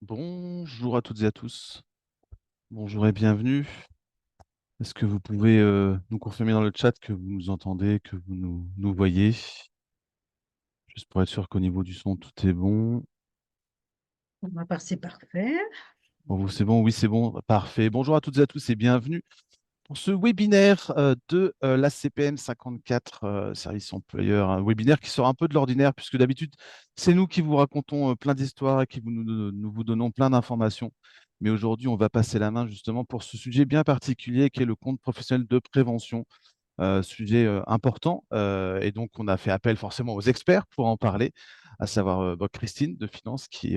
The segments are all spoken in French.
Bonjour à toutes et à tous. Bonjour et bienvenue. Est-ce que vous pouvez nous confirmer dans le chat que vous nous entendez, que vous nous voyez? Juste pour être sûr qu'au niveau du son, tout est bon. Pour ma part, c'est parfait. Pour vous, c'est bon? Oui, c'est bon. Parfait. Bonjour à toutes et à tous et bienvenue pour ce webinaire de la CPM 54, Service Employeur. Un webinaire qui sort un peu de l'ordinaire puisque d'habitude, c'est nous qui vous racontons plein d'histoires et qui nous vous donnons plein d'informations. Mais aujourd'hui, on va passer la main justement pour ce sujet bien particulier qui est le compte professionnel de prévention. Sujet important. Et donc, on a fait appel forcément aux experts pour en parler, à savoir Christine de Finance qui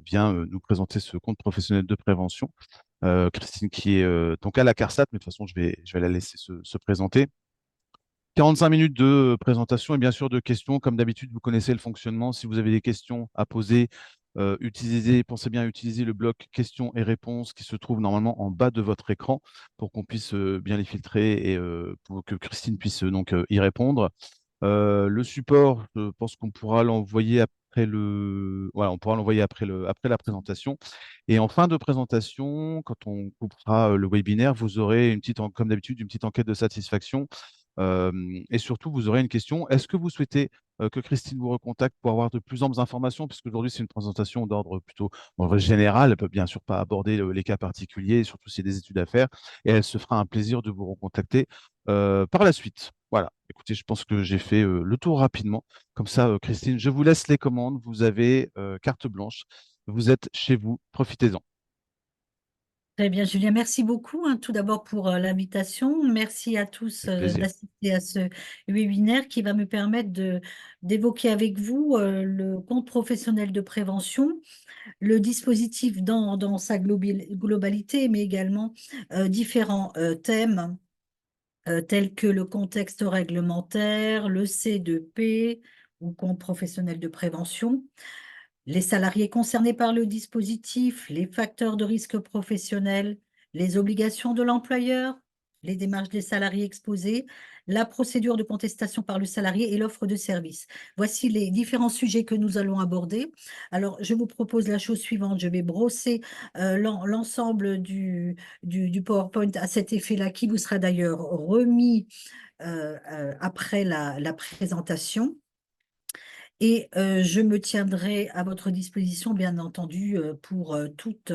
vient nous présenter ce compte professionnel de prévention. Christine qui est donc à la CARSAT, mais de toute façon, je vais la laisser se présenter. 45 minutes de présentation et bien sûr de questions. Comme d'habitude, vous connaissez le fonctionnement. Si vous avez des questions à poser, pensez bien à utiliser le bloc questions et réponses qui se trouve normalement en bas de votre écran pour qu'on puisse bien les filtrer et pour que Christine puisse donc y répondre. Le support, je pense qu'on pourra l'envoyer après voilà, on pourra l'envoyer après la présentation. Et en fin de présentation, quand on coupera le webinaire, vous aurez comme d'habitude, une petite enquête de satisfaction. Et surtout, vous aurez une question. Est-ce que vous souhaitez que Christine vous recontacte pour avoir de plus amples informations? Puisque aujourd'hui, c'est une présentation d'ordre plutôt général. Elle ne peut bien sûr pas aborder les cas particuliers, surtout s'il y a des études à faire. Et elle se fera un plaisir de vous recontacter par la suite. Voilà. Écoutez, je pense que j'ai fait le tour rapidement. Comme ça, Christine, je vous laisse les commandes. Vous avez carte blanche. Vous êtes chez vous. Profitez-en. Très bien, Julien. Merci beaucoup, tout d'abord pour l'invitation. Merci à tous Avec plaisir. d'assister à ce webinaire qui va me permettre d'évoquer avec vous le compte professionnel de prévention, le dispositif dans sa globalité, mais également différents thèmes tels que le contexte réglementaire, le C2P ou compte professionnel de prévention, les salariés concernés par le dispositif, les facteurs de risque professionnel, les obligations de l'employeur, les démarches des salariés exposés, la procédure de contestation par le salarié et l'offre de service. Voici les différents sujets que nous allons aborder. Alors, je vous propose la chose suivante. Je vais brosser l'ensemble du PowerPoint à cet effet-là, qui vous sera d'ailleurs remis après la présentation. Et je me tiendrai à votre disposition, bien entendu, pour toutes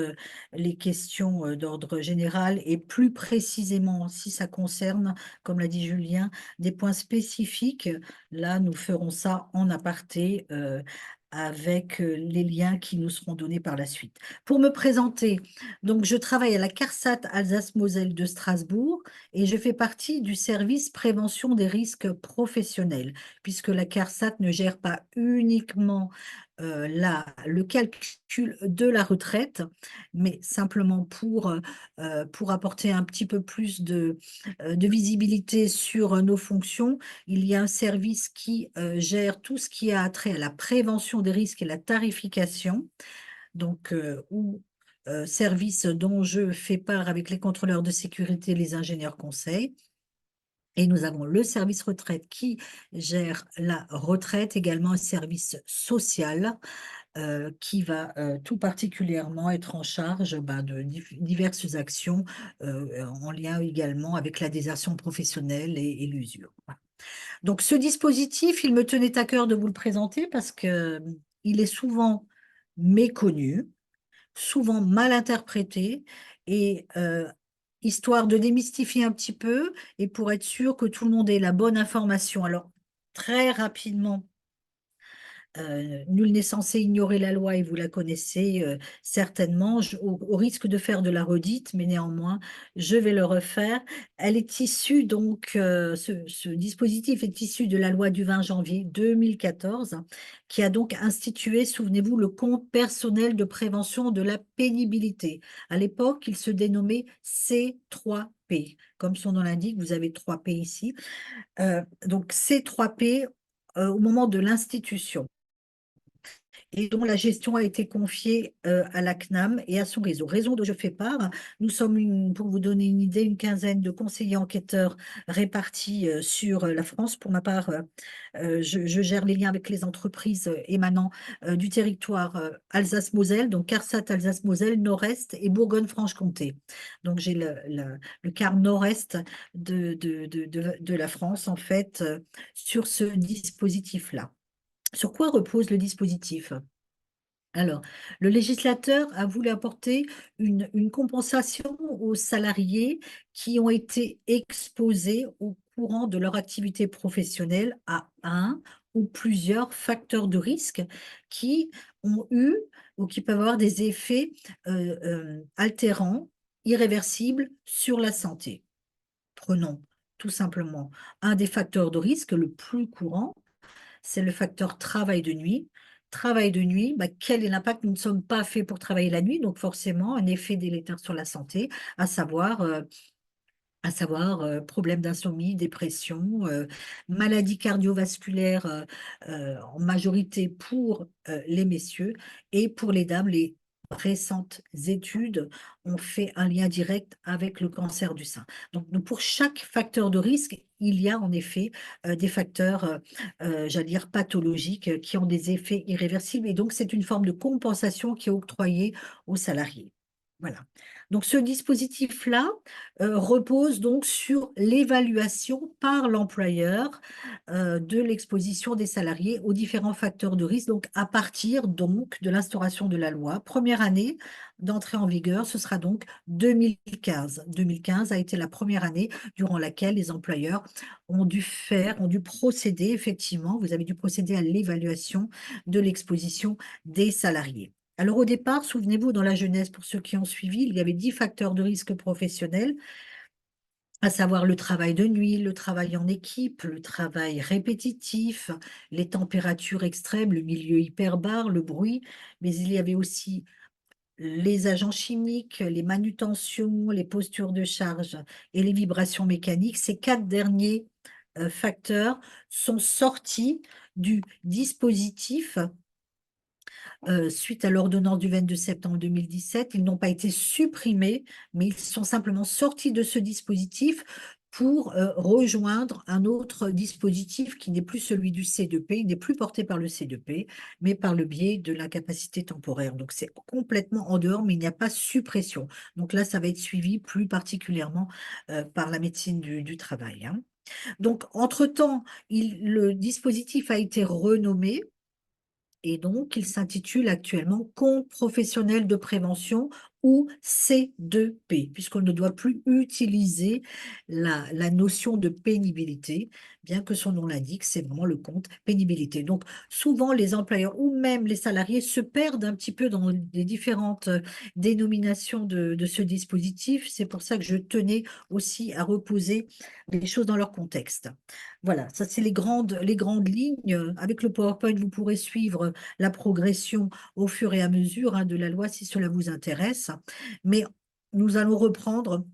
les questions d'ordre général et plus précisément, si ça concerne, comme l'a dit Julien, des points spécifiques. Là, nous ferons ça en aparté avec les liens qui nous seront donnés par la suite. Pour me présenter, donc je travaille à la CARSAT Alsace-Moselle de Strasbourg et je fais partie du service prévention des risques professionnels puisque la CARSAT ne gère pas uniquement le calcul de la retraite, mais simplement pour apporter un petit peu plus de visibilité sur nos fonctions. Il y a un service qui gère tout ce qui a trait à la prévention des risques et la tarification, donc service dont je fais part avec les contrôleurs de sécurité, les ingénieurs conseils. Et nous avons le service retraite qui gère la retraite, également un service social qui va tout particulièrement être en charge de diverses actions en lien également avec la désertion professionnelle et l'usure. Voilà. Donc ce dispositif, il me tenait à cœur de vous le présenter parce que il est souvent méconnu, souvent mal interprété et histoire de démystifier un petit peu et pour être sûr que tout le monde ait la bonne information. Alors, très rapidement, nul n'est censé ignorer la loi et vous la connaissez certainement, au risque de faire de la redite, mais néanmoins, je vais le refaire. Elle est issue, donc, ce dispositif est issu de la loi du 20 janvier 2014, qui a donc institué, souvenez-vous, le compte personnel de prévention de la pénibilité. À l'époque, il se dénommait C3P. Comme son nom l'indique, vous avez 3P ici. Donc, C3P au moment de l'institution. et dont la gestion a été confiée à la CNAM et à son réseau. Réseau dont je fais part. Nous sommes, pour vous donner une idée, une quinzaine de conseillers enquêteurs répartis sur la France. Pour ma part, je gère les liens avec les entreprises émanant du territoire Alsace-Moselle, donc CARSAT Alsace-Moselle, Nord-Est et Bourgogne-Franche-Comté. Donc j'ai le quart nord-est de la France, en fait, sur ce dispositif-là. Sur quoi repose le dispositif? Alors, le législateur a voulu apporter une compensation aux salariés qui ont été exposés au courant de leur activité professionnelle à un ou plusieurs facteurs de risque qui ont eu ou qui peuvent avoir des effets altérants, irréversibles sur la santé. Prenons tout simplement un des facteurs de risque le plus courant, c'est le facteur travail de nuit. Travail de nuit, bah, quel est l'impact? Nous ne sommes pas faits pour travailler la nuit, donc forcément un effet délétère sur la santé, à savoir problèmes d'insomnie, dépression, maladies cardiovasculaires en majorité pour les messieurs, et pour les dames, les récentes études ont fait un lien direct avec le cancer du sein. Donc, pour chaque facteur de risque, il y a en effet des facteurs, j'allais dire, pathologiques qui ont des effets irréversibles, et donc c'est une forme de compensation qui est octroyée aux salariés. Voilà. Donc ce dispositif-là repose donc sur l'évaluation par l'employeur de l'exposition des salariés aux différents facteurs de risque, donc à partir donc de l'instauration de la loi. Première année d'entrée en vigueur, ce sera donc 2015. 2015 a été la première année durant laquelle les employeurs ont dû procéder, effectivement, vous avez dû procéder à l'évaluation de l'exposition des salariés. Alors au départ, souvenez-vous, dans la jeunesse, pour ceux qui ont suivi, il y avait 10 facteurs de risque professionnels, à savoir le travail de nuit, le travail en équipe, le travail répétitif, les températures extrêmes, le milieu hyperbare, le bruit, mais il y avait aussi les agents chimiques, les manutentions, les postures de charge et les vibrations mécaniques. Ces 4 derniers facteurs sont sortis du dispositif suite à l'ordonnance du 22 septembre 2017. Ils n'ont pas été supprimés, mais ils sont simplement sortis de ce dispositif pour rejoindre un autre dispositif qui n'est plus celui du C2P, il n'est plus porté par le C2P, mais par le biais de l'incapacité temporaire. Donc c'est complètement en dehors, mais il n'y a pas suppression. Donc là, ça va être suivi plus particulièrement par la médecine du travail, hein. Donc, entre-temps, le dispositif a été renommé, et donc, il s'intitule actuellement Compte professionnel de prévention, ou C2P, puisqu'on ne doit plus utiliser la notion de pénibilité, bien que son nom l'indique, c'est vraiment le compte pénibilité. Donc, souvent, les employeurs ou même les salariés se perdent un petit peu dans les différentes dénominations de ce dispositif. C'est pour ça que je tenais aussi à reposer les choses dans leur contexte. Voilà, ça c'est les grandes lignes. Avec le PowerPoint, vous pourrez suivre la progression au fur et à mesure de la loi si cela vous intéresse. Mais nous allons reprendre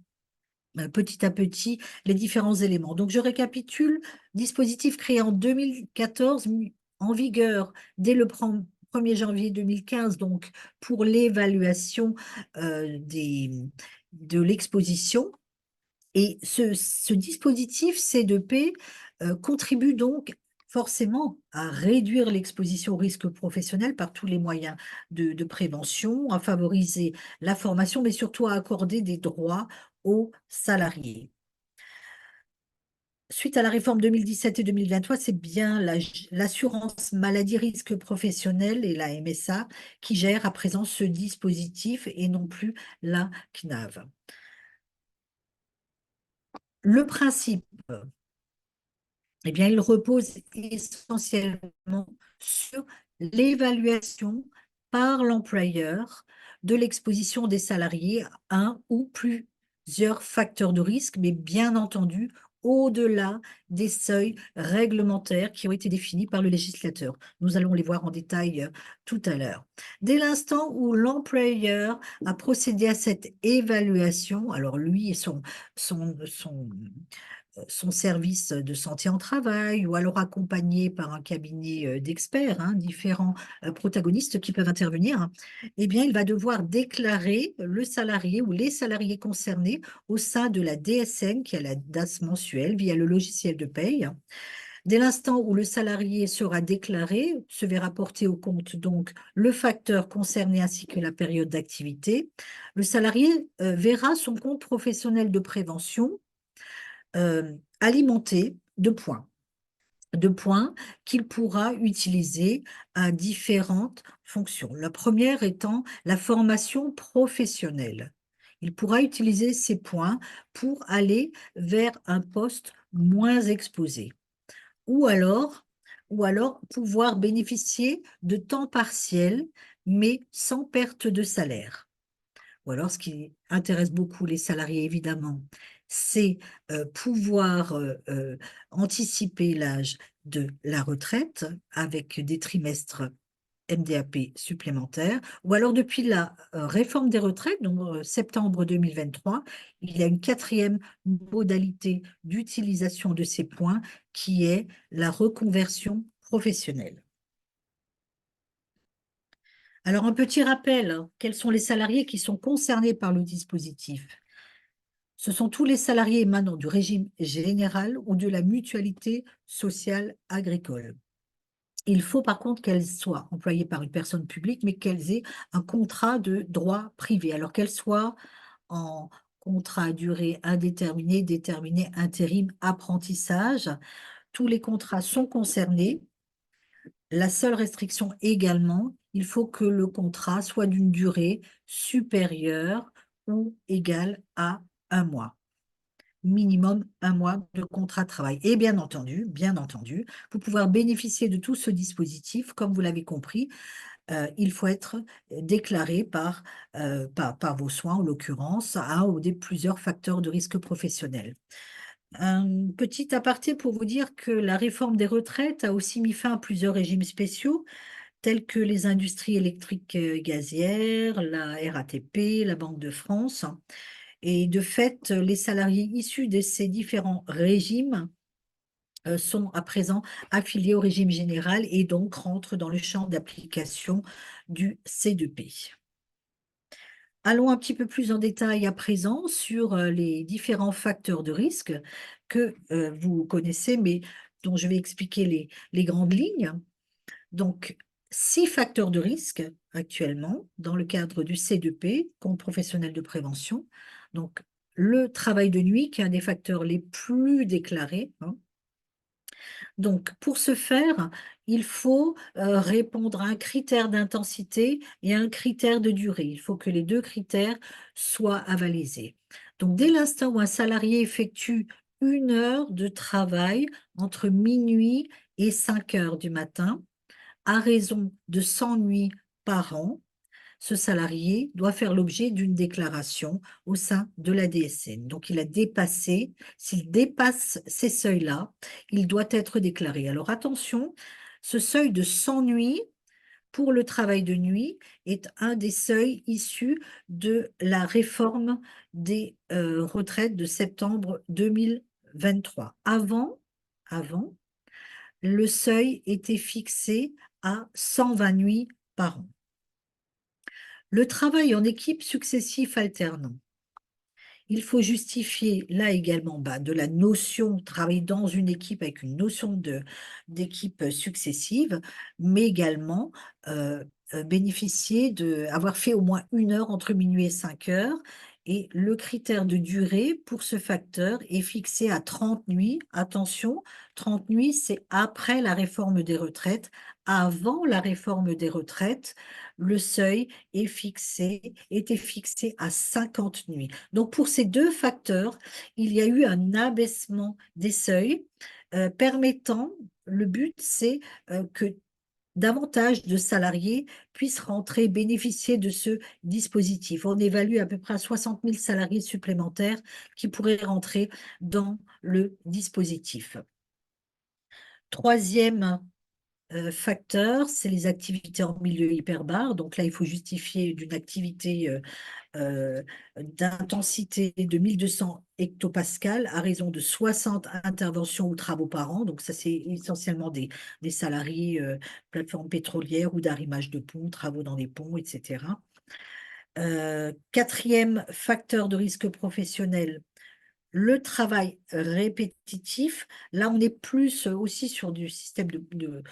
petit à petit les différents éléments. Donc je récapitule, dispositif créé en 2014, mis en vigueur dès le 1er janvier 2015, donc pour l'évaluation de l'exposition. Et ce dispositif C2P contribue donc forcément à réduire l'exposition au risque professionnel par tous les moyens de prévention, à favoriser la formation, mais surtout à accorder des droits aux salariés. Suite à la réforme 2017 et 2023, c'est bien l'assurance maladie risque professionnel et la MSA qui gère à présent ce dispositif et non plus la CNAV. Le principe, eh bien, il repose essentiellement sur l'évaluation par l'employeur de l'exposition des salariés à un ou plusieurs facteurs de risque, mais bien entendu, au-delà des seuils réglementaires qui ont été définis par le législateur. Nous allons les voir en détail tout à l'heure. Dès l'instant où l'employeur a procédé à cette évaluation, alors lui et son son service de santé en travail ou alors accompagné par un cabinet d'experts, hein, différents protagonistes qui peuvent intervenir, eh bien, il va devoir déclarer le salarié ou les salariés concernés au sein de la DSN, qui est la DAS mensuelle, via le logiciel de paye. Dès l'instant où le salarié sera déclaré, se verra porter au compte donc le facteur concerné ainsi que la période d'activité. Le salarié verra son compte professionnel de prévention alimenté de points qu'il pourra utiliser à différentes fonctions. La première étant la formation professionnelle. Il pourra utiliser ces points pour aller vers un poste moins exposé ou alors, ou alors pouvoir bénéficier de temps partiel, mais sans perte de salaire. Ou alors, ce qui intéresse beaucoup les salariés, évidemment, c'est pouvoir anticiper l'âge de la retraite avec des trimestres MDAP supplémentaires, ou alors depuis la réforme des retraites, donc septembre 2023, il y a une quatrième modalité d'utilisation de ces points qui est la reconversion professionnelle. Alors, un petit rappel, quels sont les salariés qui sont concernés par le dispositif? Ce sont tous les salariés émanant du régime général ou de la mutualité sociale agricole. Il faut par contre qu'elles soient employées par une personne publique, mais qu'elles aient un contrat de droit privé. Alors qu'elles soient en contrat à durée indéterminée, déterminée, intérim, apprentissage, tous les contrats sont concernés. La seule restriction également, il faut que le contrat soit d'une durée supérieure ou égale à 1 mois. Minimum 1 mois de contrat de travail. Et bien entendu, pour pouvoir bénéficier de tout ce dispositif, comme vous l'avez compris, il faut être déclaré par vos soins, en l'occurrence, à un ou des plusieurs facteurs de risque professionnel. Un petit aparté pour vous dire que la réforme des retraites a aussi mis fin à plusieurs régimes spéciaux, tels que les industries électriques et gazières, la RATP, la Banque de France. Et de fait, les salariés issus de ces différents régimes sont à présent affiliés au régime général et donc rentrent dans le champ d'application du C2P. Allons un petit peu plus en détail à présent sur les différents facteurs de risque que vous connaissez, mais dont je vais expliquer les grandes lignes. Donc, 6 facteurs de risque actuellement dans le cadre du C2P, compte professionnel de prévention. Donc, le travail de nuit, qui est un des facteurs les plus déclarés, hein. Donc, pour ce faire, il faut répondre à un critère d'intensité et à un critère de durée. Il faut que les deux critères soient avalisés. Donc, dès l'instant où un salarié effectue 1 heure de travail entre minuit et 5 heures du matin, à raison de 100 nuits par an, ce salarié doit faire l'objet d'une déclaration au sein de la DSN. Donc, s'il dépasse ces seuils-là, il doit être déclaré. Alors, attention, ce seuil de 100 nuits pour le travail de nuit est un des seuils issus de la réforme des retraites de septembre 2023. Avant, le seuil était fixé à 120 nuits par an. Le travail en équipe successif alternant. Il faut justifier là également de la notion, travailler dans une équipe avec une notion d'équipe successive, mais également bénéficier avoir fait au moins 1 heure entre minuit et 5 heures. Et le critère de durée pour ce facteur est fixé à 30 nuits. Attention, 30 nuits, c'est après la réforme des retraites. Avant la réforme des retraites, le seuil était fixé à 50 nuits. Donc, pour ces deux facteurs, il y a eu un abaissement des seuils permettant, le but, c'est que davantage de salariés puissent rentrer, bénéficier de ce dispositif. On évalue à peu près à 60 000 salariés supplémentaires qui pourraient rentrer dans le dispositif. Troisième facteur, c'est les activités en milieu hyperbare. Donc là, il faut justifier d'une activité euh, d'intensité de 1200 hectopascales à raison de 60 interventions ou travaux par an. Donc ça, c'est essentiellement des salariés, plateformes pétrolières ou d'arrimage de ponts, travaux dans les ponts, etc. Quatrième facteur de risque professionnel, le travail répétitif. Là, on est plus aussi sur du système de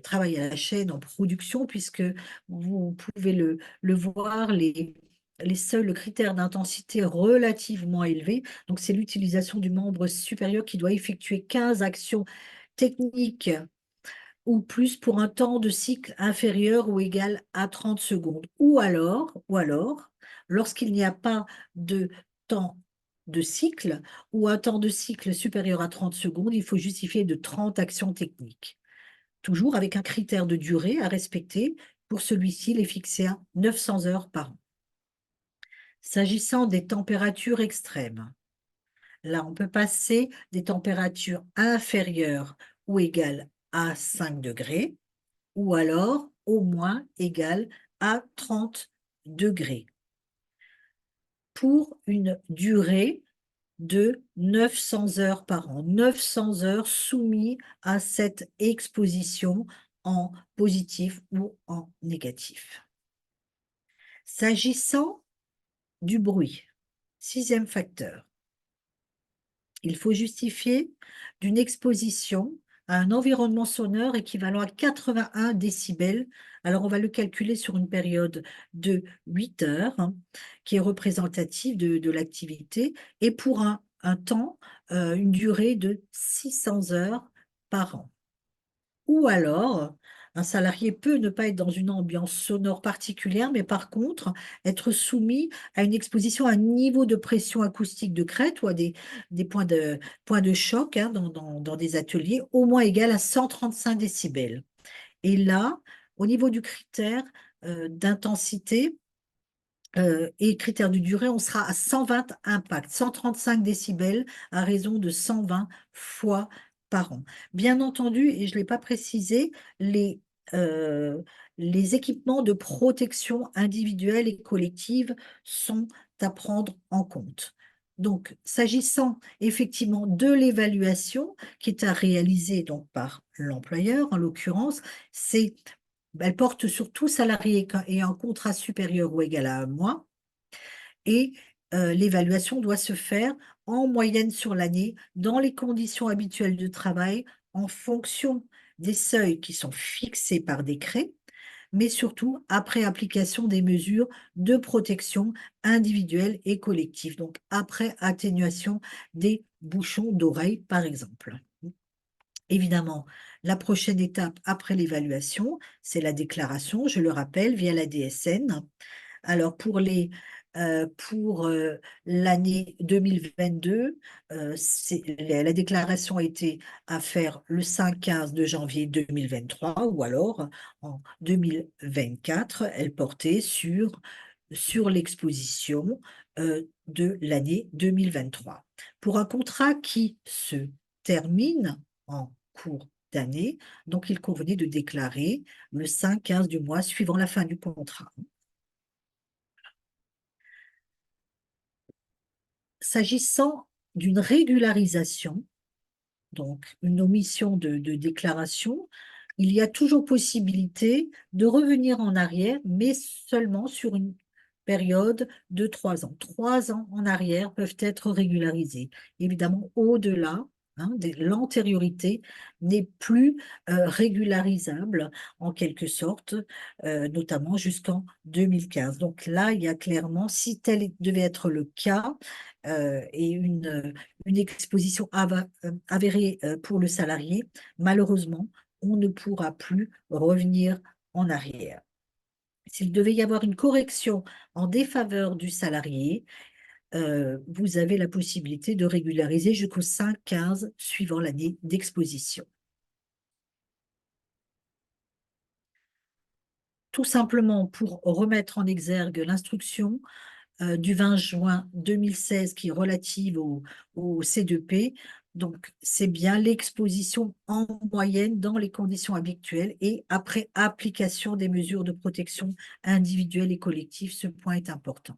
travail à la chaîne en production, puisque vous pouvez le voir, les seuls critères d'intensité relativement élevés. Donc, c'est l'utilisation du membre supérieur qui doit effectuer 15 actions techniques ou plus pour un temps de cycle inférieur ou égal à 30 secondes. Ou alors, lorsqu'il n'y a pas de temps de cycle ou un temps de cycle supérieur à 30 secondes, il faut justifier de 30 actions techniques. Toujours avec un critère de durée à respecter. Pour celui-ci, il est fixé à 900 heures par an. S'agissant des températures extrêmes, là, on peut passer des températures inférieures ou égales à 5 degrés ou alors au moins égal à 30 degrés pour une durée de 900 heures par an. 900 heures soumis à cette exposition en positif ou en négatif. S'agissant du bruit, sixième facteur, il faut justifier d'une exposition à un environnement sonore équivalent à 81 décibels. Alors, on va le calculer sur une période de 8 heures, hein, qui est représentative de l'activité, et pour un temps, une durée de 600 heures par an. Ou alors, un salarié peut ne pas être dans une ambiance sonore particulière, mais par contre, être soumis à une exposition à un niveau de pression acoustique de crête ou à des points de choc, hein, dans des ateliers au moins égal à 135 décibels. Et là, au niveau du critère d'intensité, et critère de durée, on sera à 120 impacts, 135 décibels à raison de 120 fois par an. Bien entendu, et je ne l'ai pas précisé, euh, les équipements de protection individuelle et collective sont à prendre en compte. Donc, s'agissant effectivement de l'évaluation qui est à réaliser donc par l'employeur, en l'occurrence, elle porte sur tout salarié ayant un contrat supérieur ou égal à un mois et l'évaluation doit se faire en moyenne sur l'année dans les conditions habituelles de travail en fonction des seuils qui sont fixés par décret, mais surtout après application des mesures de protection individuelle et collective, donc après atténuation des bouchons d'oreille, par exemple. Évidemment, la prochaine étape après l'évaluation, c'est la déclaration, je le rappelle, via la DSN. Alors, pour l'année 2022, la déclaration a été à faire le 5-15 de janvier 2023 ou alors en 2024, elle portait sur l'exposition de l'année 2023. Pour un contrat qui se termine en cours d'année, donc il convenait de déclarer le 5-15 du mois suivant la fin du contrat. S'agissant d'une régularisation, donc une omission de déclaration, il y a toujours possibilité de revenir en arrière, mais seulement sur une période de 3 ans. 3 ans en arrière peuvent être régularisés. Évidemment, au-delà, hein, l'antériorité n'est plus régularisable en quelque sorte, notamment jusqu'en 2015. Donc là, il y a clairement, si tel devait être le cas, et une exposition avérée pour le salarié, malheureusement, on ne pourra plus revenir en arrière. S'il devait y avoir une correction en défaveur du salarié, vous avez la possibilité de régulariser jusqu'au 5-15 suivant l'année d'exposition. Tout simplement pour remettre en exergue l'instruction du 20 juin 2016 qui est relative au C2P, Donc, c'est bien l'exposition en moyenne dans les conditions habituelles et après application des mesures de protection individuelles et collectives. Ce point est important.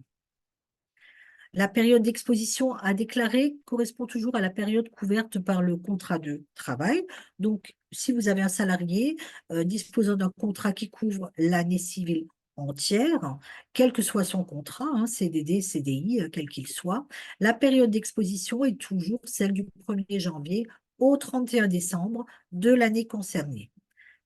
La période d'exposition à déclarer correspond toujours à la période couverte par le contrat de travail. Donc, si vous avez un salarié disposant d'un contrat qui couvre l'année civile entière, quel que soit son contrat, hein, CDD, CDI, quel qu'il soit, la période d'exposition est toujours celle du 1er janvier au 31 décembre de l'année concernée.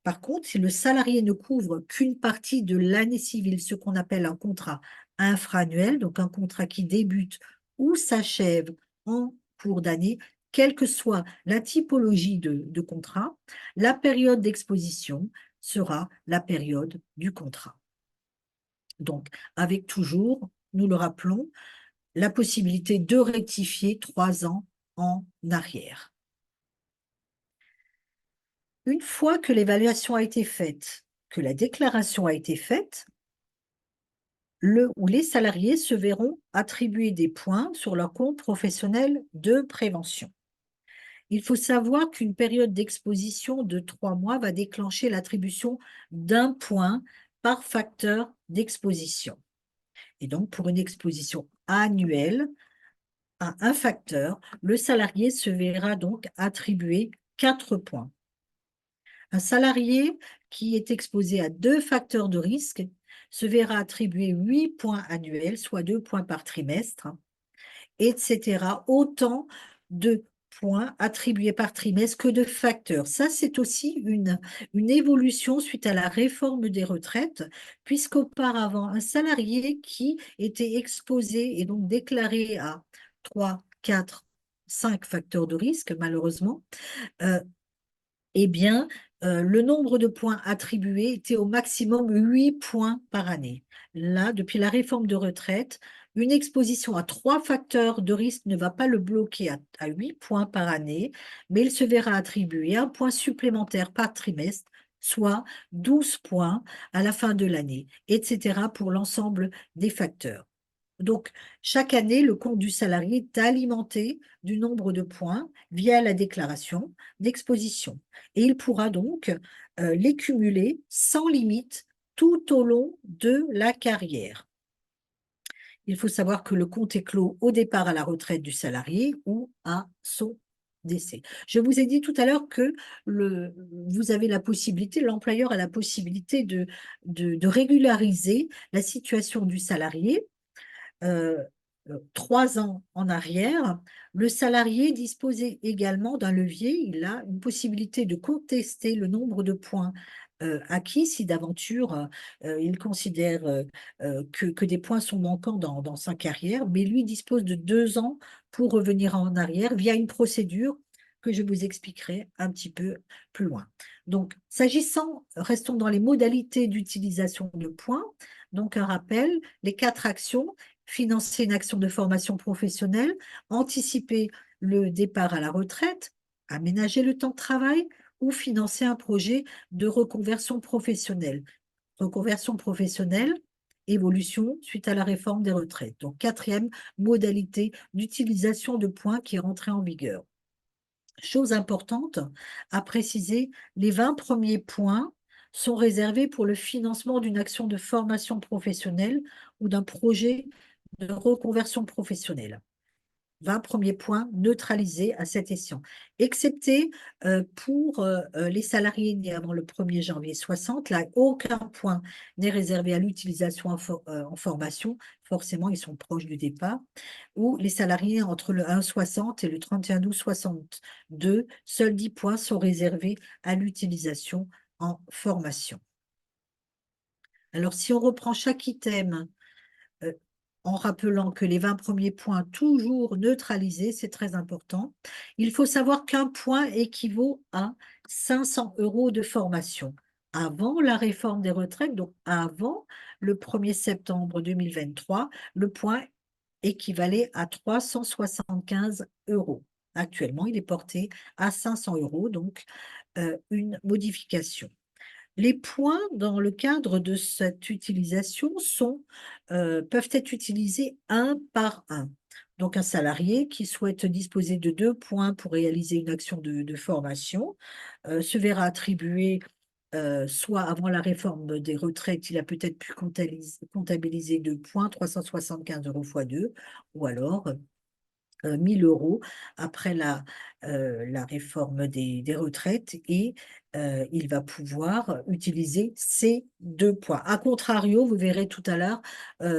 Par contre, si le salarié ne couvre qu'une partie de l'année civile, ce qu'on appelle un contrat infra-annuel, donc un contrat qui débute ou s'achève en cours d'année, quelle que soit la typologie de contrat, la période d'exposition sera la période du contrat. Donc, avec toujours, nous le rappelons, la possibilité de rectifier 3 ans en arrière. Une fois que l'évaluation a été faite, que la déclaration a été faite, le ou les salariés se verront attribuer des points sur leur compte professionnel de prévention. Il faut savoir qu'une période d'exposition de 3 mois va déclencher l'attribution d'un point par facteur d'exposition. Et donc, pour une exposition annuelle à un facteur, le salarié se verra donc attribuer 4 points. Un salarié qui est exposé à 2 facteurs de risque se verra attribuer 8 points annuels, soit 2 points par trimestre, etc. Autant de points attribués par trimestre que de facteurs. Ça, c'est aussi une évolution suite à la réforme des retraites, puisqu'auparavant, un salarié qui était exposé et donc déclaré à 3, 4, 5 facteurs de risque, malheureusement, eh bien, le nombre de points attribués était au maximum 8 points par année. Là, depuis la réforme de retraite, une exposition à 3 facteurs de risque ne va pas le bloquer à 8 points par année, mais il se verra attribuer un point supplémentaire par trimestre, soit 12 points à la fin de l'année, etc. pour l'ensemble des facteurs. Donc, chaque année, le compte du salarié est alimenté du nombre de points via la déclaration d'exposition. Et il pourra donc les cumuler sans limite tout au long de la carrière. Il faut savoir que le compte est clos au départ à la retraite du salarié ou à son décès. Je vous ai dit tout à l'heure que vous avez la possibilité, l'employeur a la possibilité de régulariser la situation du salarié 3 ans en arrière. Le salarié disposait également d'un levier. Il a une possibilité de contester le nombre de points acquis si d'aventure il considère que des points sont manquants dans sa carrière, mais lui dispose de 2 ans pour revenir en arrière via une procédure que je vous expliquerai un petit peu plus loin. Donc, restons dans les modalités d'utilisation de points. Donc, un rappel, les 4 actions: financer une action de formation professionnelle, anticiper le départ à la retraite, aménager le temps de travail ou financer un projet de reconversion professionnelle. Reconversion professionnelle, évolution suite à la réforme des retraites. Donc, 4e modalité d'utilisation de points qui est rentrée en vigueur. Chose importante à préciser, les 20 premiers points sont réservés pour le financement d'une action de formation professionnelle ou d'un projet de reconversion professionnelle. 20 premiers points neutralisés à cet escient, excepté pour les salariés nés avant le 1er janvier 60. Là, aucun point n'est réservé à l'utilisation en formation. Forcément, ils sont proches du départ. Ou les salariés entre le 1-60 et le 31-12-62, seuls 10 points sont réservés à l'utilisation en formation. Alors, si on reprend chaque item en rappelant que les 20 premiers points, toujours neutralisés, c'est très important. Il faut savoir qu'un point équivaut à 500 € de formation. Avant la réforme des retraites, donc avant le 1er septembre 2023, le point équivalait à 375 €. Actuellement, il est porté à 500 €, donc une modification. Les points dans le cadre de cette utilisation peuvent être utilisés un par un. Donc, un salarié qui souhaite disposer de 2 points pour réaliser une action de formation se verra attribuer, soit avant la réforme des retraites, il a peut-être pu comptabiliser 2 points, 375 € fois 2, ou alors 1 000 € après la réforme des retraites, et il va pouvoir utiliser ces 2 points. A contrario, vous verrez tout à l'heure,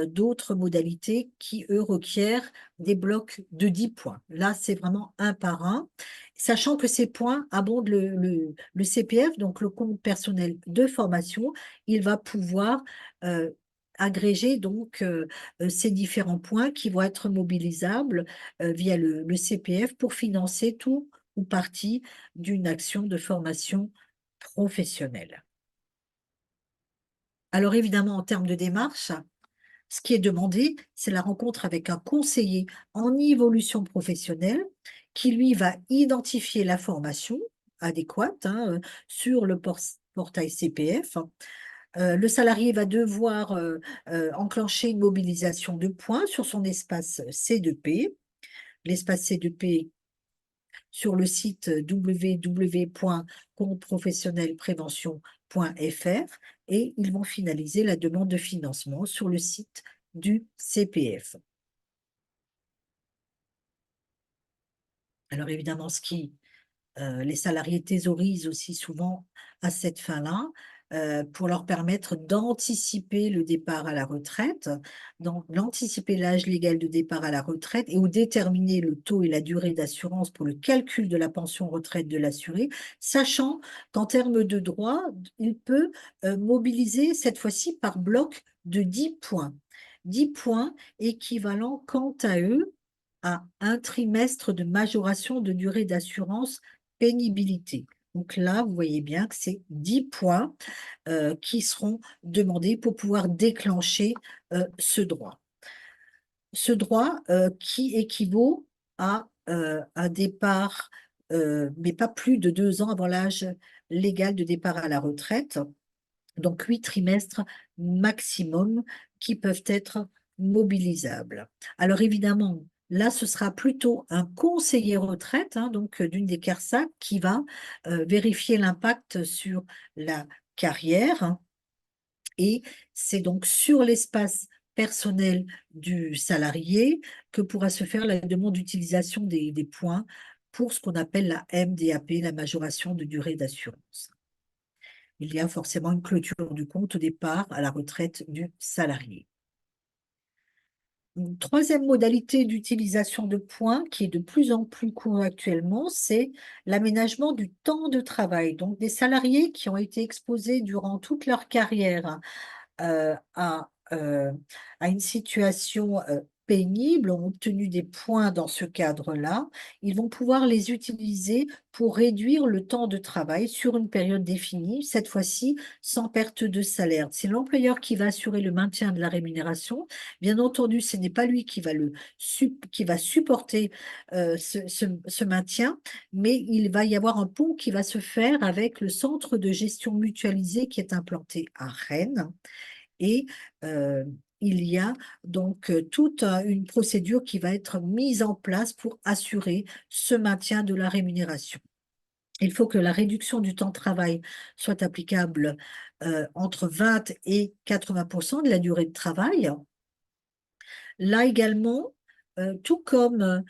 d'autres modalités qui, eux, requièrent des blocs de 10 points. Là, c'est vraiment un par un, sachant que ces points abondent le CPF, donc le compte personnel de formation. Il va pouvoir, agréger donc, ces différents points qui vont être mobilisables via le CPF pour financer tout ou partie d'une action de formation professionnelle. Alors évidemment, en termes de démarche, ce qui est demandé, c'est la rencontre avec un conseiller en évolution professionnelle qui, lui, va identifier la formation adéquate, hein, sur le portail CPF. Le salarié va devoir enclencher une mobilisation de points sur son espace C2P. L'espace C2P sur le site www.compteprofessionnelprévention.fr, et ils vont finaliser la demande de financement sur le site du CPF. Alors évidemment, les salariés thésaurisent aussi souvent à cette fin-là, pour leur permettre d'anticiper le départ à la retraite, donc d'anticiper l'âge légal de départ à la retraite, et ou déterminer le taux et la durée d'assurance pour le calcul de la pension retraite de l'assuré, sachant qu'en termes de droit, il peut, mobiliser cette fois-ci par bloc de 10 points. 10 points équivalent quant à eux à un trimestre de majoration de durée d'assurance pénibilité. Donc là, vous voyez bien que c'est 10 points qui seront demandés pour pouvoir déclencher ce droit. Ce droit qui équivaut à un départ, mais pas plus de 2 ans avant l'âge légal de départ à la retraite, donc 8 trimestres maximum qui peuvent être mobilisables. Alors évidemment, là, ce sera plutôt un conseiller retraite, hein, donc d'une des CARSAT, qui va vérifier l'impact sur la carrière, hein, et c'est donc sur l'espace personnel du salarié que pourra se faire la demande d'utilisation des points pour ce qu'on appelle la MDAP, la majoration de durée d'assurance. Il y a forcément une clôture du compte au départ à la retraite du salarié. Une troisième modalité d'utilisation de points qui est de plus en plus courant actuellement, c'est l'aménagement du temps de travail. Donc, des salariés qui ont été exposés durant toute leur carrière heu, à, heu, à une situation, pénible, ont obtenu des points dans ce cadre-là. Ils vont pouvoir les utiliser pour réduire le temps de travail sur une période définie, cette fois-ci sans perte de salaire. C'est l'employeur qui va assurer le maintien de la rémunération. Bien entendu, ce n'est pas lui qui va supporter, ce maintien, mais il va y avoir un pont qui va se faire avec le centre de gestion mutualisée qui est implanté à Rennes, et il y a donc toute une procédure qui va être mise en place pour assurer ce maintien de la rémunération. Il faut que la réduction du temps de travail soit applicable, entre 20 et 80 de la durée de travail. Là également, tout comme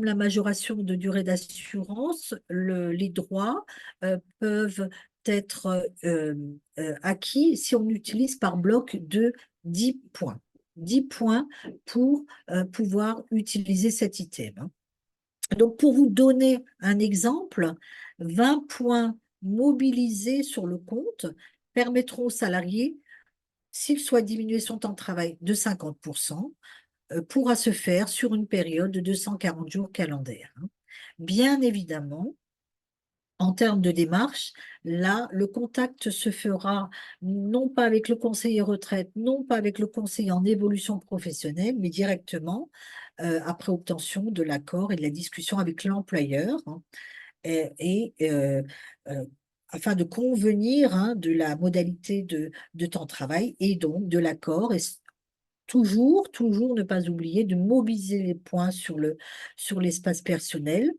la majoration de durée d'assurance, les droits, peuvent être, acquis si on utilise par bloc de 10 points. 10 points pour, pouvoir utiliser cet item, hein. Donc pour vous donner un exemple, 20 points mobilisés sur le compte permettront au salarié, s'il souhaite diminuer son temps de travail de 50, pourra se faire sur une période de 240 jours calendaires, hein. Bien évidemment, en termes de démarche, là, le contact se fera non pas avec le conseiller retraite, non pas avec le conseiller en évolution professionnelle, mais directement, après obtention de l'accord et de la discussion avec l'employeur, hein, et afin de convenir, hein, de la modalité de temps de travail et donc de l'accord, et toujours ne pas oublier de mobiliser les points sur l'espace personnel,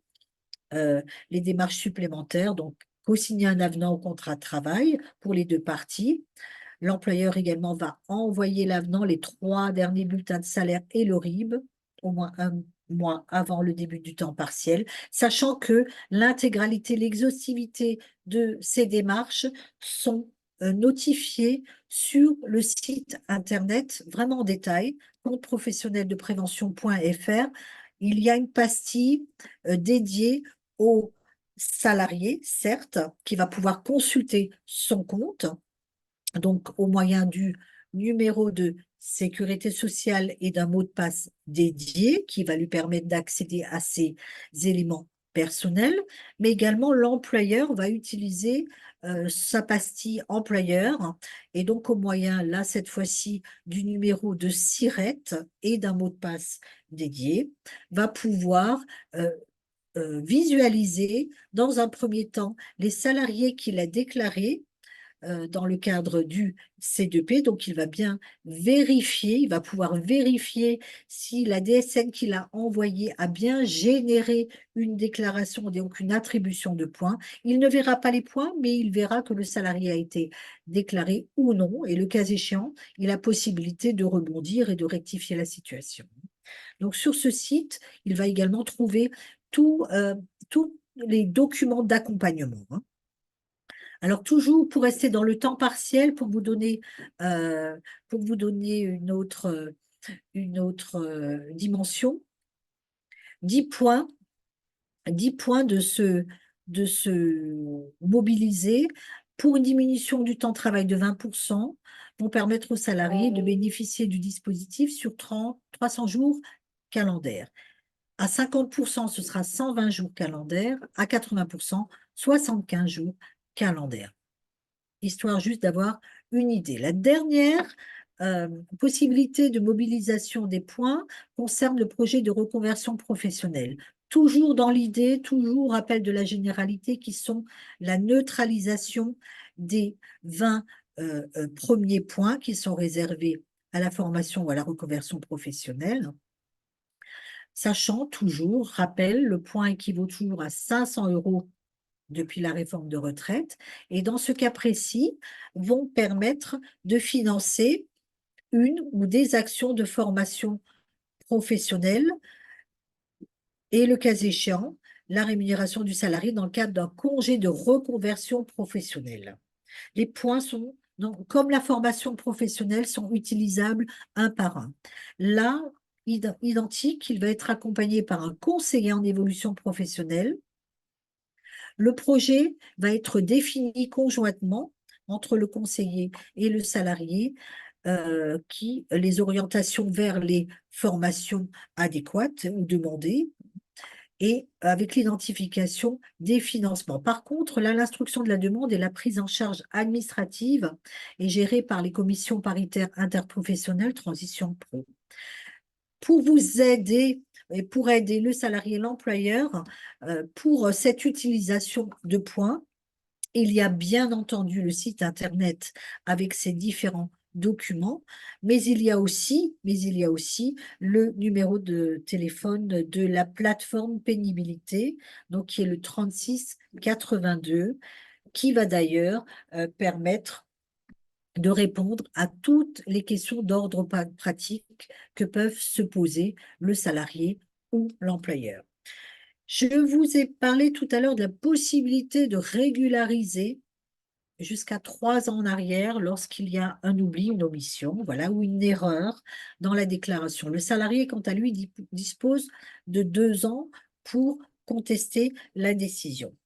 euh, les démarches supplémentaires, donc co-signer un avenant au contrat de travail pour les deux parties. L'employeur également va envoyer l'avenant, les 3 derniers bulletins de salaire et le RIB, au moins un mois avant le début du temps partiel, sachant que l'intégralité, l'exhaustivité de ces démarches sont notifiées sur le site internet, vraiment en détail, compteprofessionnel-de-prévention.fr. Il y a une pastille dédiée aux salariés, certes, qui va pouvoir consulter son compte, donc au moyen du numéro de sécurité sociale et d'un mot de passe dédié qui va lui permettre d'accéder à ces éléments personnels, mais également l'employeur va utiliser sa pastille employeur et donc au moyen, là cette fois-ci, du numéro de SIRET et d'un mot de passe dédié, va pouvoir visualiser dans un premier temps les salariés qu'il a déclarés dans le cadre du C2P. Donc, il va bien vérifier, il va pouvoir vérifier si la DSN qu'il a envoyée a bien généré une déclaration, donc une attribution de points. Il ne verra pas les points, mais il verra que le salarié a été déclaré ou non. Et le cas échéant, il a possibilité de rebondir et de rectifier la situation. Donc, sur ce site, il va également trouver tous les documents d'accompagnement, hein. Alors, toujours pour rester dans le temps partiel, euh, pour vous donner une autre dimension, 10 points, 10 points de se mobiliser pour une diminution du temps de travail de 20% vont permettre aux salariés de bénéficier du dispositif sur 300 jours calendaires. À 50%, ce sera 120 jours calendaires. À 80%, 75 jours calendaires, histoire juste d'avoir une idée. La dernière possibilité de mobilisation des points concerne le projet de reconversion professionnelle. Toujours dans l'idée, toujours rappel de la généralité, qui sont la neutralisation des 20 premiers points qui sont réservés à la formation ou à la reconversion professionnelle. Sachant toujours, rappel, le point équivaut toujours à 500 € depuis la réforme de retraite, et dans ce cas précis, vont permettre de financer une ou des actions de formation professionnelle et, le cas échéant, la rémunération du salarié dans le cadre d'un congé de reconversion professionnelle. Les points sont, donc, comme la formation professionnelle, sont utilisables un par un. Là, identique, il va être accompagné par un conseiller en évolution professionnelle. Le projet va être défini conjointement entre le conseiller et le salarié, les orientations vers les formations adéquates ou demandées, et avec l'identification des financements. Par contre, là, l'instruction de la demande et la prise en charge administrative est gérée par les commissions paritaires interprofessionnelles Transition Pro. Pour vous aider et pour aider le salarié et l'employeur pour cette utilisation de points, il y a bien entendu le site internet avec ses différents documents, mais il y a aussi le numéro de téléphone de la plateforme pénibilité, donc qui est le 36 82, qui va d'ailleurs permettre de répondre à toutes les questions d'ordre pratique que peuvent se poser le salarié ou l'employeur. Je vous ai parlé tout à l'heure de la possibilité de régulariser jusqu'à 3 ans en arrière lorsqu'il y a un oubli, une omission, voilà, ou une erreur dans la déclaration. Le salarié, quant à lui, dispose de 2 ans pour contester la décision.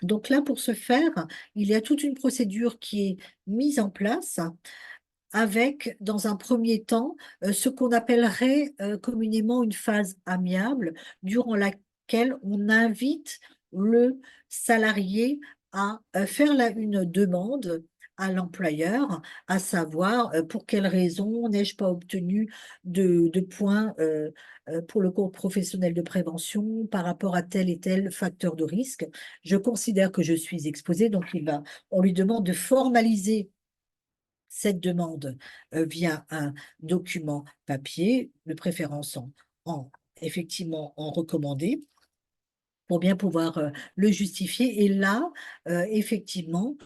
Donc là, pour ce faire, il y a toute une procédure qui est mise en place avec, dans un premier temps, ce qu'on appellerait communément une phase amiable, durant laquelle on invite le salarié à faire une demande à l'employeur, à savoir pour quelles raisons n'ai-je pas obtenu de points pour le compte professionnel de prévention par rapport à tel et tel facteur de risque. Je considère que je suis exposée, donc on lui demande de formaliser cette demande via un document papier, de préférence effectivement en recommandé, pour bien pouvoir le justifier. Et là, effectivement,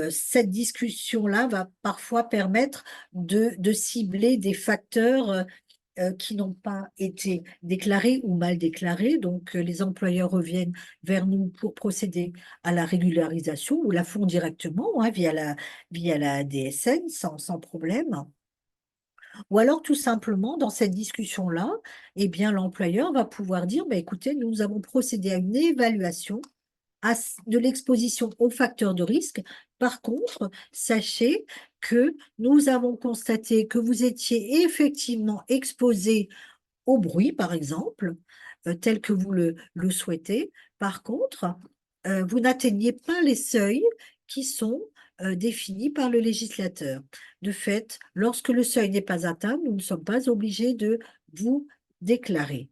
cette discussion-là va parfois permettre de cibler des facteurs qui n'ont pas été déclarés ou mal déclarés. Donc, les employeurs reviennent vers nous pour procéder à la régularisation ou la font directement, hein, via la DSN sans problème. Ou alors, tout simplement, dans cette discussion-là, eh bien, l'employeur va pouvoir dire, bah, écoutez, nous avons procédé à une évaluation de l'exposition aux facteurs de risque. Par contre, sachez que nous avons constaté que vous étiez effectivement exposé au bruit, par exemple, tel que vous le souhaitez. Par contre, vous n'atteignez pas les seuils qui sont définis par le législateur. De fait, lorsque le seuil n'est pas atteint, nous ne sommes pas obligés de vous déclarer.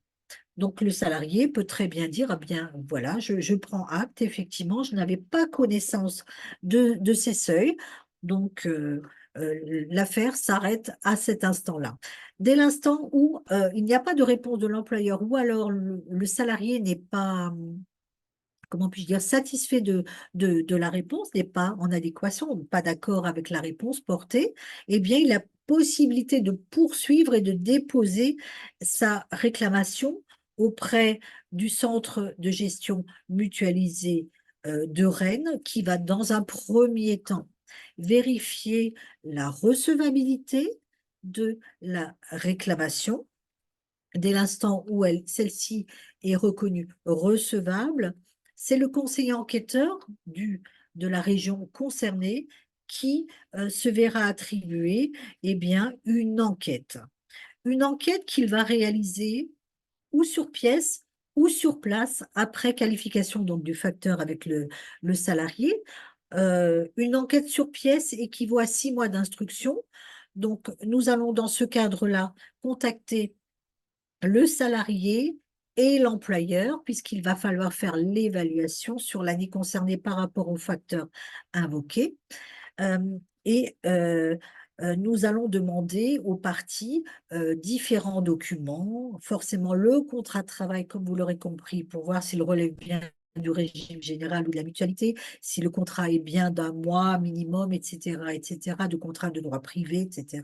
Donc, le salarié peut très bien dire, ah bien, voilà, je prends acte, effectivement, je n'avais pas connaissance de ces seuils, donc l'affaire s'arrête à cet instant-là. Dès l'instant où il n'y a pas de réponse de l'employeur ou alors le salarié n'est pas, comment puis-je dire, satisfait de la réponse, n'est pas en adéquation, pas d'accord avec la réponse portée, eh bien, il a possibilité de poursuivre et de déposer sa réclamation auprès du centre de gestion mutualisée de Rennes, qui va, dans un premier temps, vérifier la recevabilité de la réclamation. Dès l'instant où celle-ci est reconnue recevable, c'est le conseiller enquêteur de la région concernée qui se verra attribuer, eh bien, une enquête. Une enquête qu'il va réaliser ou sur pièce ou sur place, après qualification donc du facteur avec le salarié. Une enquête sur pièce équivaut à 6 mois d'instruction. Donc, nous allons dans ce cadre-là contacter le salarié et l'employeur, puisqu'il va falloir faire l'évaluation sur l'année concernée par rapport aux facteurs invoqués. Euh, et nous allons demander aux parties différents documents, forcément le contrat de travail, comme vous l'aurez compris, pour voir s'il relève bien du régime général ou de la mutualité, si le contrat est bien d'un mois minimum, etc., de contrat de droit privé, etc.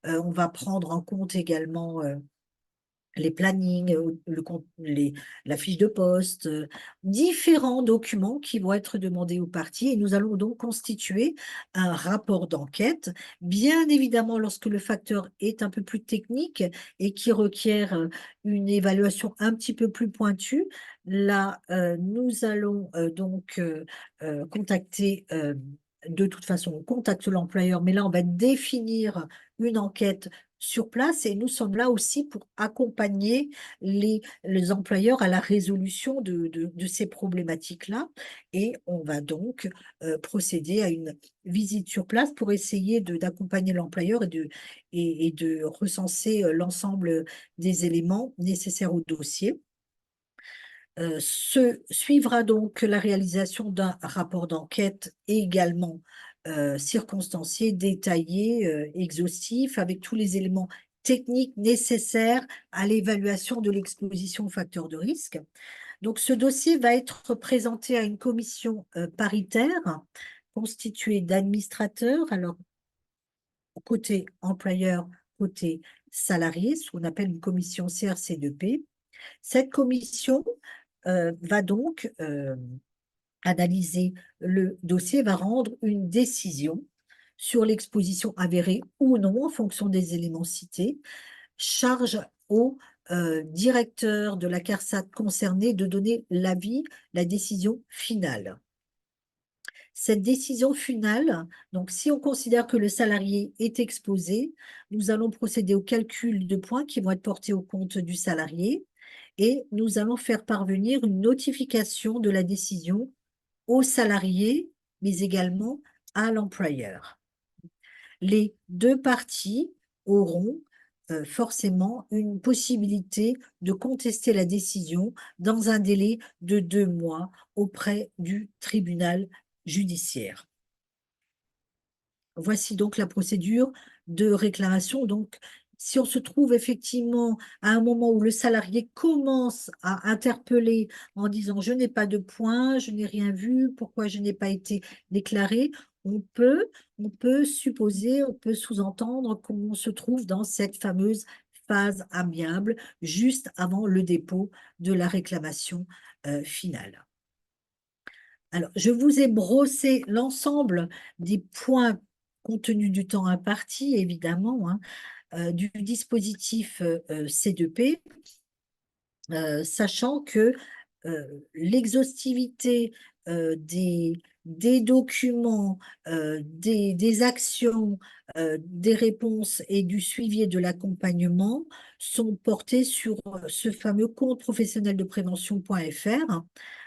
On va prendre en compte également les plannings, la fiche de poste, différents documents qui vont être demandés aux parties, et nous allons donc constituer un rapport d'enquête. Bien évidemment, lorsque le facteur est un peu plus technique et qui requiert une évaluation un petit peu plus pointue, là, nous allons donc contacter, de toute façon, on contacte l'employeur, mais là, on va définir une enquête sur place, et nous sommes là aussi pour accompagner les employeurs à la résolution de ces problématiques-là. Et on va donc procéder à une visite sur place pour essayer d'accompagner l'employeur et de recenser l'ensemble des éléments nécessaires au dossier. Se suivra donc la réalisation d'un rapport d'enquête également circonstancié, détaillé, exhaustif, avec tous les éléments techniques nécessaires à l'évaluation de l'exposition aux facteurs de risque. Donc, ce dossier va être présenté à une commission paritaire constituée d'administrateurs, alors côté employeur, côté salarié, ce qu'on appelle une commission CRC2P. Cette commission va donc analyser le dossier, va rendre une décision sur l'exposition avérée ou non en fonction des éléments cités. Charge au directeur de la CARSAT concernée de donner l'avis, la décision finale. Cette décision finale, donc si on considère que le salarié est exposé, nous allons procéder au calcul de points qui vont être portés au compte du salarié, et nous allons faire parvenir une notification de la décision au salarié, mais également à l'employeur. Les deux parties auront forcément une possibilité de contester la décision dans un délai de 2 mois auprès du tribunal judiciaire. Voici donc la procédure de réclamation. Donc, si on se trouve effectivement à un moment où le salarié commence à interpeller en disant je n'ai pas de points, je n'ai rien vu, pourquoi je n'ai pas été déclaré, on peut, on peut supposer, on peut sous-entendre qu'on se trouve dans cette fameuse phase amiable juste avant le dépôt de la réclamation finale. Alors, je vous ai brossé l'ensemble des points compte tenu du temps imparti, évidemment, hein, du dispositif C2P, sachant que l'exhaustivité des documents, des actions, des réponses et du suivi et de l'accompagnement sont portés sur ce fameux compte professionnel de prévention.fr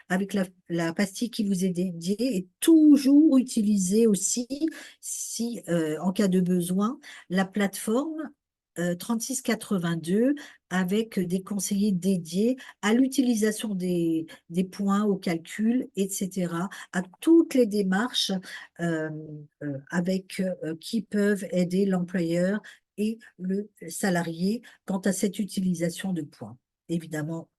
avec la pastille qui vous est dédiée et toujours utiliser aussi, si en cas de besoin, la plateforme 3682 avec des conseillers dédiés à l'utilisation des points, au calcul, etc., à toutes les démarches qui peuvent aider l'employeur et le salarié quant à cette utilisation de points. Évidemment,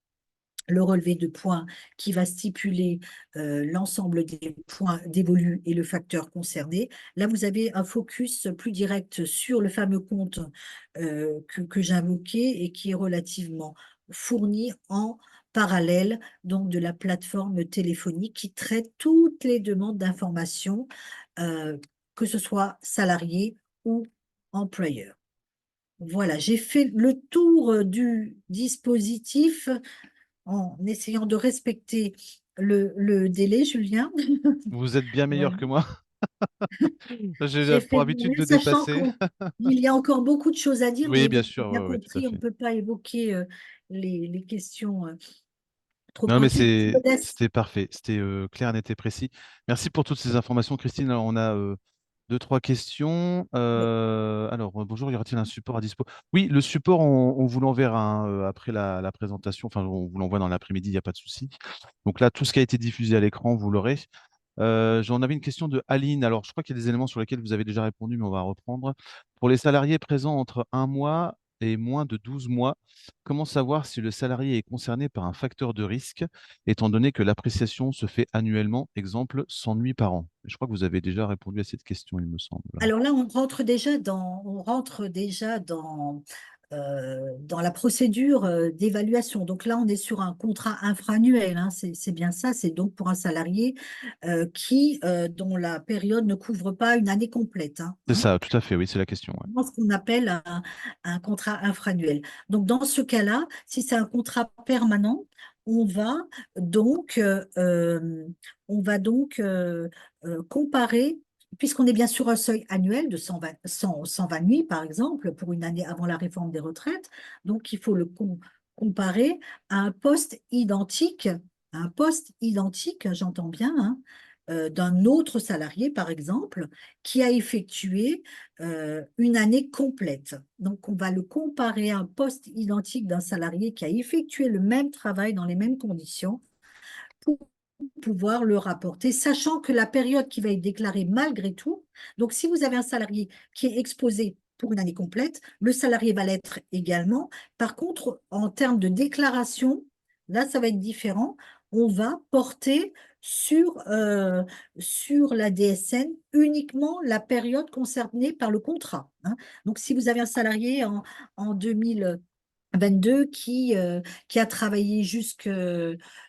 le relevé de points qui va stipuler l'ensemble des points dévolus et le facteur concerné. Là, vous avez un focus plus direct sur le fameux compte que j'invoquais et qui est relativement fourni en parallèle donc de la plateforme téléphonique qui traite toutes les demandes d'information, euh, que ce soit salarié ou employeur. Voilà, j'ai fait le tour du dispositif en essayant de respecter le délai, Julien. Vous êtes bien meilleur Voilà. que moi. J'ai J'ai pour fait de mon habitude mieux, de sachant dépasser. qu'il y a encore beaucoup de choses à dire, Oui, mais bien vous sûr, avez bien oui, tout à compris, on ne fait. peut pas évoquer les questions trop Non, mais pointues. Je vous laisse. c'était parfait. C'était clair, net et précis. Merci pour toutes ces informations, Christine. Alors, on a deux, trois questions. Oui. Alors, bonjour, y aura-t-il un support à dispo? Oui, le support, on vous l'enverra hein, après la présentation. Enfin, on vous l'envoie dans l'après-midi, il n'y a pas de souci. Donc là, tout ce qui a été diffusé à l'écran, vous l'aurez. J'en avais une question de Aline. Alors, je crois qu'il y a des éléments sur lesquels vous avez déjà répondu, mais on va reprendre. Pour les salariés présents entre un mois et moins de 12 mois, comment savoir si le salarié est concerné par un facteur de risque, étant donné que l'appréciation se fait annuellement, exemple 100 nuits par an? Je crois que vous avez déjà répondu à cette question, il me semble. Alors là, on rentre déjà dans la procédure d'évaluation. Donc là, on est sur un contrat infra-annuel, hein, c'est bien ça. C'est donc pour un salarié dont la période ne couvre pas une année complète, C'est hein. ça, tout à fait, oui, c'est la question. Ouais. Ce qu'on appelle un contrat infra-annuel. Donc, dans ce cas-là, si c'est un contrat permanent, on va donc, euh, euh, comparer, puisqu'on est bien sur un seuil annuel de 120 nuits, par exemple, pour une année avant la réforme des retraites. Donc, il faut le comparer à un poste identique, j'entends bien, hein, d'un autre salarié, par exemple, qui a effectué une année complète. Donc, on va le comparer à un poste identique d'un salarié qui a effectué le même travail dans les mêmes conditions pour pouvoir le rapporter, sachant que la période qui va être déclarée malgré tout, donc si vous avez un salarié qui est exposé pour une année complète, le salarié va l'être également. Par contre, en termes de déclaration, là, ça va être différent. On va porter sur la DSN uniquement la période concernée par le contrat, hein. Donc, si vous avez un salarié en 2022 qui a travaillé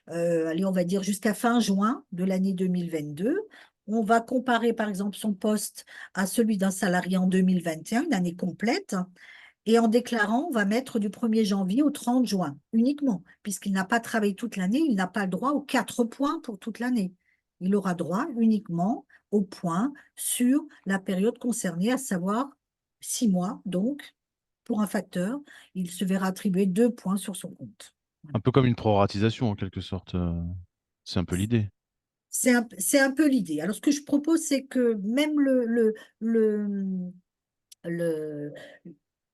allez, on va dire jusqu'à fin juin de l'année 2022. On va comparer par exemple son poste à celui d'un salarié en 2021, une année complète, et en déclarant, on va mettre du 1er janvier au 30 juin uniquement, puisqu'il n'a pas travaillé toute l'année, il n'a pas le droit aux 4 points pour toute l'année. Il aura droit uniquement aux points sur la période concernée, à savoir 6 mois, donc pour un facteur, il se verra attribuer 2 points sur son compte. Un Voilà. peu comme une proratisation, en quelque sorte. C'est un peu l'idée. C'est un peu l'idée. Alors, ce que je propose, c'est que même le,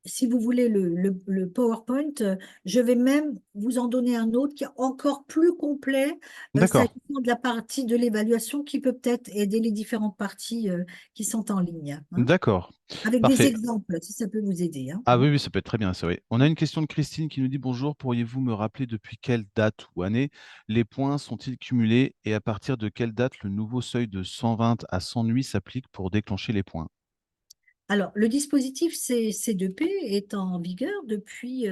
si vous voulez le PowerPoint, je vais même vous en donner un autre qui est encore plus complet, D'accord, s'agissant de la partie de l'évaluation qui peut peut-être aider les différentes parties qui sont en ligne, hein, d'accord. avec des Parfait. exemples, si ça peut vous aider, hein. Ah oui, oui, ça peut être très bien, c'est vrai. On a une question de Christine qui nous dit bonjour, pourriez-vous me rappeler depuis quelle date ou année les points sont-ils cumulés et à partir de quelle date le nouveau seuil de 120 à 100 nuits s'applique pour déclencher les points? Alors, le dispositif C2P est en vigueur depuis,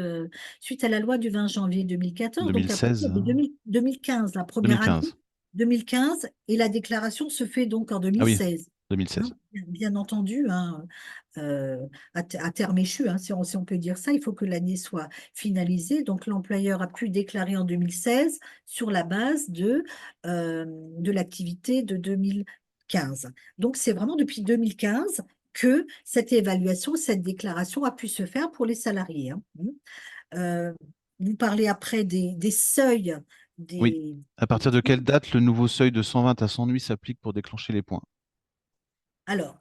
suite à la loi du 20 janvier 2014, donc à 2016, partir de hein, 2015, la première année 2015. 2015, et la déclaration se fait donc en Ah oui, 2016. Hein, 2016. bien entendu, hein, à terme échu, hein, si on peut dire ça, il faut que l'année soit finalisée. Donc, l'employeur a pu déclarer en 2016 sur la base de l'activité de 2015. Donc, c'est vraiment depuis 2015 que cette évaluation, cette déclaration a pu se faire pour les salariés, hein. Euh, Vous parlez après des seuils, Oui. des... À partir de quelle date le nouveau seuil de 120 à 100 nuits s'applique pour déclencher les points? Alors,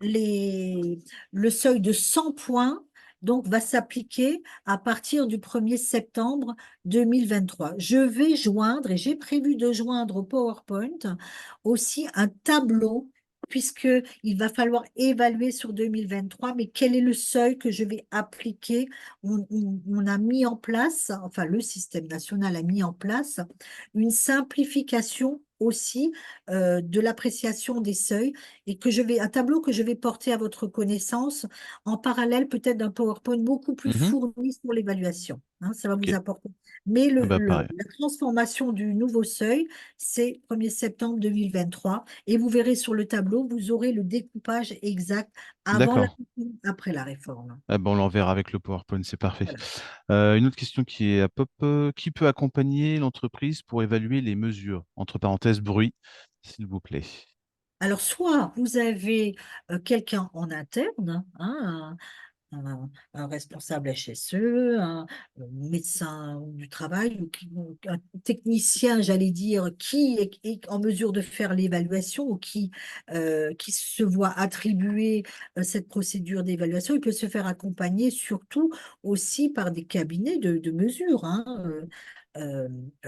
les, le seuil de 100 points donc, va s'appliquer à partir du 1er septembre 2023. Je vais joindre, et j'ai prévu de joindre au PowerPoint aussi un tableau, puisqu'il va falloir évaluer sur 2023, mais quel est le seuil que je vais appliquer? On a mis en place, enfin le système national a mis en place une simplification aussi de l'appréciation des seuils et un tableau que je vais porter à votre connaissance en parallèle peut-être d'un PowerPoint beaucoup plus Mhm. fourni sur l'évaluation, hein, ça va Ok. vous apporter. Mais Ah bah pareil. la transformation du nouveau seuil, c'est 1er septembre 2023 et vous verrez sur le tableau, vous aurez le découpage exact avant la D'accord. réforme, après la réforme. Ah bah, on l'enverra avec le PowerPoint, c'est parfait. Voilà. Une autre question qui est à pop, qui peut accompagner l'entreprise pour évaluer les mesures? Entre parenthèses, bruit, s'il vous plaît. Alors, soit vous avez quelqu'un en interne, hein, un responsable HSE, un médecin du travail, ou un technicien, j'allais dire, qui est en mesure de faire l'évaluation ou qui se voit attribuer cette procédure d'évaluation. Il peut se faire accompagner surtout aussi par des cabinets de mesure, hein,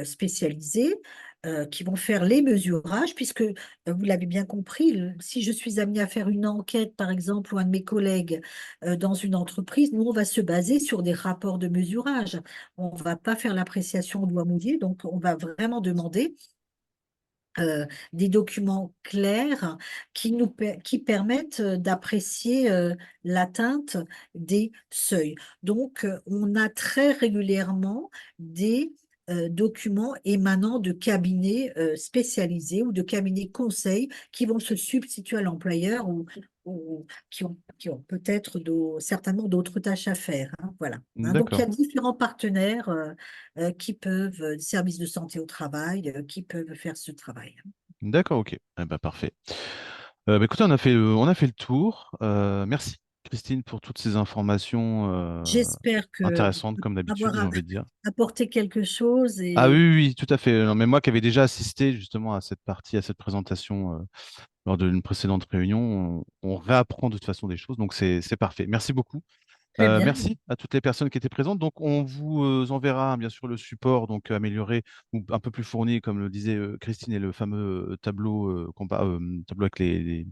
spécialisés. Qui vont faire les mesurages, puisque vous l'avez bien compris, si je suis amenée à faire une enquête, par exemple, ou un de mes collègues dans une entreprise, nous, on va se baser sur des rapports de mesurage. On ne va pas faire l'appréciation au doigt mouillé, donc on va vraiment demander des documents clairs qui permettent d'apprécier l'atteinte des seuils. Donc, on a très régulièrement des documents émanant de cabinets spécialisés ou de cabinets conseils qui vont se substituer à l'employeur ou qui ont peut-être certainement d'autres tâches à faire, hein, voilà. Hein, donc, il y a D'accord. différents partenaires qui peuvent, services de santé au travail, qui peuvent faire ce travail. D'accord, ok. Eh ben, parfait. Bah, écoutez, on a fait le tour. Merci, Christine, pour toutes ces informations J'espère que intéressantes, comme d'habitude, avoir j'ai envie de dire. apporté quelque chose Ah oui, et oui, oui, tout à fait. Non, mais moi qui avais déjà assisté justement à cette partie, à cette présentation lors d'une précédente réunion, on réapprend de toute façon des choses, donc c'est parfait. Merci beaucoup. très bien. Merci à toutes les personnes qui étaient présentes. Donc, on vous enverra bien sûr le support donc amélioré ou un peu plus fourni, comme le disait Christine, et le fameux tableau, tableau avec les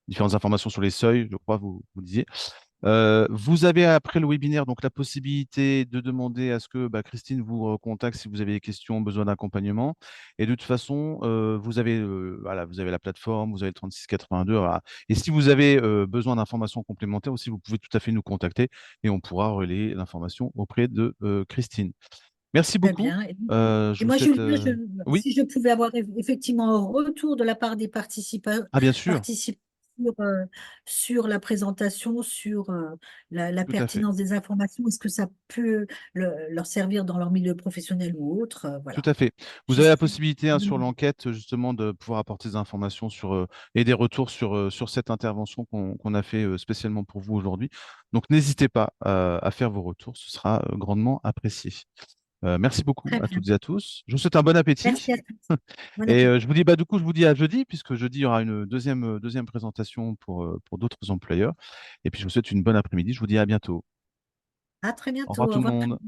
différentes informations sur les seuils, je crois, vous disiez. Vous avez après le webinaire donc la possibilité de demander à ce que Christine vous recontacte si vous avez des questions, besoin d'accompagnement. Et de toute façon, voilà, vous avez la plateforme, vous avez le 3682. Voilà. Et si vous avez besoin d'informations complémentaires aussi, vous pouvez tout à fait nous contacter et on pourra relayer l'information auprès de Christine. Merci Très beaucoup. bien. Je Et vous moi, souhaite. Julien, Oui, si je pouvais avoir effectivement un retour de la part des ah bien sûr, participants sur la présentation, sur la tout à fait. pertinence des informations, est-ce que ça peut leur servir dans leur milieu professionnel ou autre? Tout Voilà. à fait. Vous J'y avez la suis. possibilité sur l'enquête justement de pouvoir apporter des informations sur, et des retours sur cette intervention qu'on a fait spécialement pour vous aujourd'hui. Donc n'hésitez pas à faire vos retours, ce sera grandement apprécié. Merci beaucoup Très à bien. toutes et à tous. Je vous souhaite un bon Merci appétit à tous. Bon et appétit. je vous dis du coup je vous dis à jeudi puisque jeudi il y aura une deuxième présentation pour d'autres employeurs. Et puis je vous souhaite une bonne après-midi. Je vous dis à bientôt. À très Au bientôt. revoir Au tout le revoir. monde.